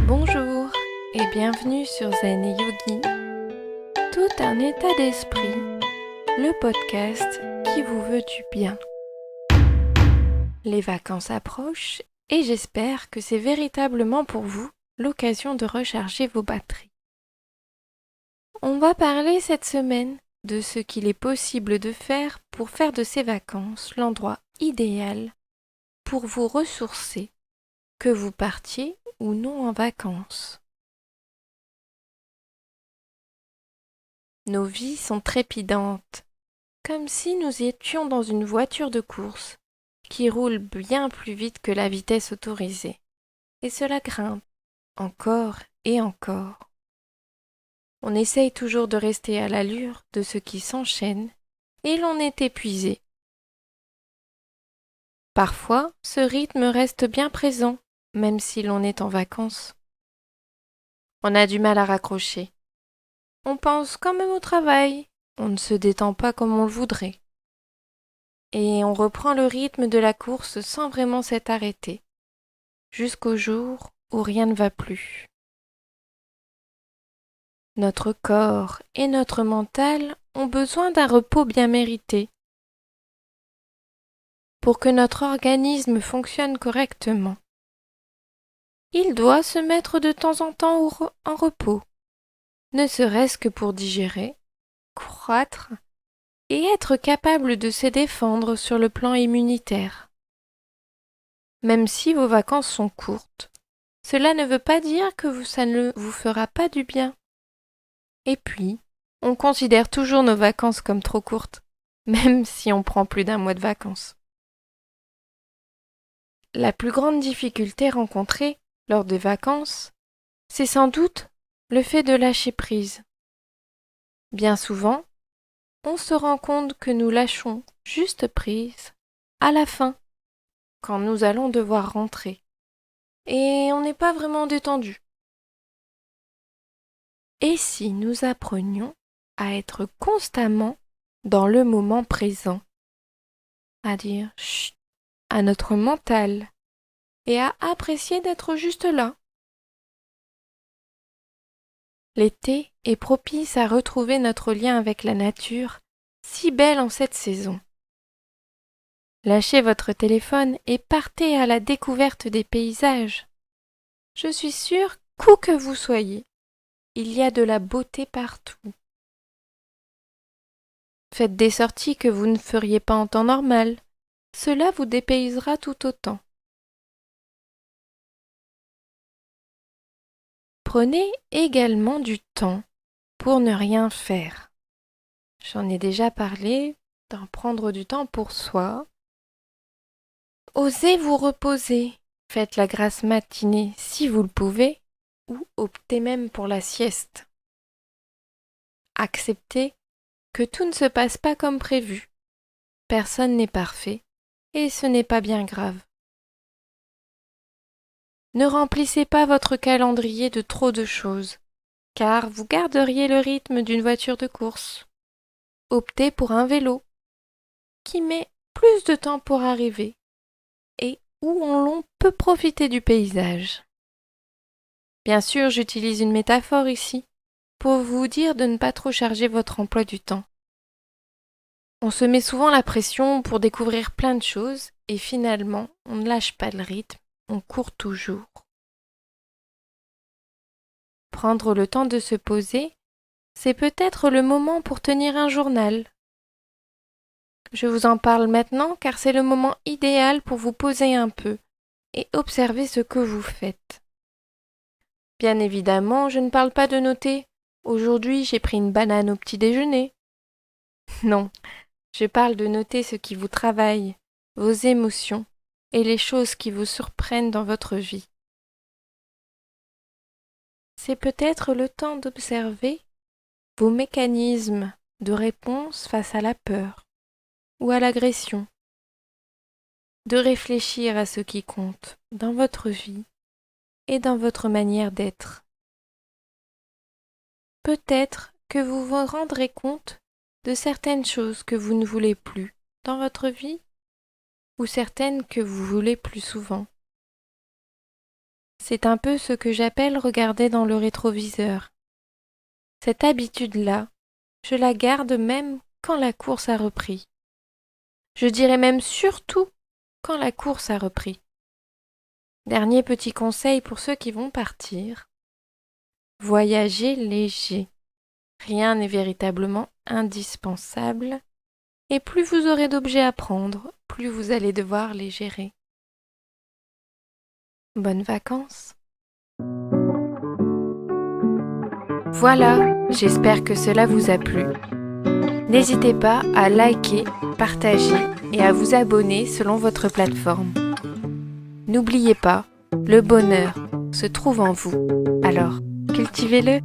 Bonjour et bienvenue sur Zen et Yogi, tout un état d'esprit, le podcast qui vous veut du bien. Les vacances approchent et j'espère que c'est véritablement pour vous l'occasion de recharger vos batteries. On va parler cette semaine de ce qu'il est possible de faire pour faire de ces vacances l'endroit idéal pour vous ressourcer, que vous partiez ou non en vacances. Nos vies sont trépidantes, comme si nous étions dans une voiture de course qui roule bien plus vite que la vitesse autorisée. Et cela grimpe, encore et encore. On essaye toujours de rester à l'allure de ce qui s'enchaîne, et l'on est épuisé. Parfois, ce rythme reste bien présent, même si l'on est en vacances. On a du mal à raccrocher. On pense quand même au travail, on ne se détend pas comme on le voudrait. Et on reprend le rythme de la course sans vraiment s'être arrêté, jusqu'au jour où rien ne va plus. Notre corps et notre mental ont besoin d'un repos bien mérité pour que notre organisme fonctionne correctement. Il doit se mettre de temps en temps en repos, ne serait-ce que pour digérer, croître et être capable de se défendre sur le plan immunitaire. Même si vos vacances sont courtes, cela ne veut pas dire que ça ne vous fera pas du bien. Et puis, on considère toujours nos vacances comme trop courtes, même si on prend plus d'1 mois de vacances. La plus grande difficulté rencontrée lors des vacances, c'est sans doute le fait de lâcher prise. Bien souvent, on se rend compte que nous lâchons juste prise à la fin, quand nous allons devoir rentrer. Et on n'est pas vraiment détendu. Et si nous apprenions à être constamment dans le moment présent, à dire chut à notre mental et à apprécier d'être juste là. L'été est propice à retrouver notre lien avec la nature, si belle en cette saison. Lâchez votre téléphone et partez à la découverte des paysages. Je suis sûre qu'où que vous soyez, il y a de la beauté partout. Faites des sorties que vous ne feriez pas en temps normal. Cela vous dépaysera tout autant. Prenez également du temps pour ne rien faire. J'en ai déjà parlé, d'en prendre du temps pour soi. Osez vous reposer. Faites la grasse matinée si vous le pouvez, ou optez même pour la sieste. Acceptez que tout ne se passe pas comme prévu. Personne n'est parfait, et ce n'est pas bien grave. Ne remplissez pas votre calendrier de trop de choses, car vous garderiez le rythme d'une voiture de course. Optez pour un vélo, qui met plus de temps pour arriver, et où l'on peut profiter du paysage. Bien sûr, j'utilise une métaphore ici, pour vous dire de ne pas trop charger votre emploi du temps. On se met souvent la pression pour découvrir plein de choses, et finalement, on ne lâche pas le rythme, on court toujours. Prendre le temps de se poser, c'est peut-être le moment pour tenir un journal. Je vous en parle maintenant car c'est le moment idéal pour vous poser un peu et observer ce que vous faites. Bien évidemment, je ne parle pas de noter « Aujourd'hui, j'ai pris une banane au petit déjeuner ». Non, je parle de noter ce qui vous travaille, vos émotions et les choses qui vous surprennent dans votre vie. C'est peut-être le temps d'observer vos mécanismes de réponse face à la peur ou à l'agression, de réfléchir à ce qui compte dans votre vie et dans votre manière d'être. Peut-être que vous vous rendrez compte de certaines choses que vous ne voulez plus dans votre vie ou certaines que vous voulez plus souvent. C'est un peu ce que j'appelle regarder dans le rétroviseur. Cette habitude-là, je la garde même quand la course a repris. Je dirais même surtout quand la course a repris. Dernier petit conseil pour ceux qui vont partir. Voyagez léger. Rien n'est véritablement indispensable. Et plus vous aurez d'objets à prendre, plus vous allez devoir les gérer. Bonnes vacances! Voilà, j'espère que cela vous a plu. N'hésitez pas à liker, partager et à vous abonner selon votre plateforme. N'oubliez pas, le bonheur se trouve en vous, alors cultivez-le.